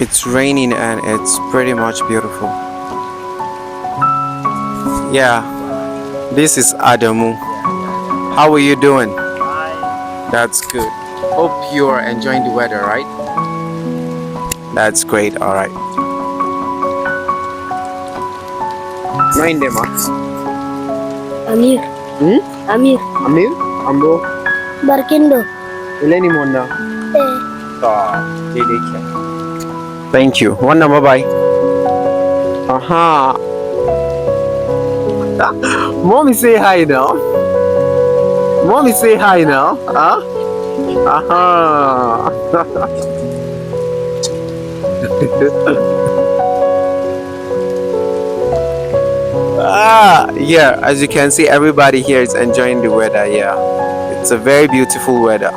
It's raining and it's pretty much beautiful. Yeah, this is Adamu. How are you doing? That's good. Hope you are enjoying the weather, right? That's great. All right. Nine day, Max. Amir, Hmm? Amir, Amir? Ambo? Barkindo. Ileni monna. Eh, Thank you. One number bye. Aha. Mommy say hi now. Mommy say hi now. Huh? Aha. Yeah, as you can see, everybody here is enjoying the weather. Yeah, it's a very beautiful weather.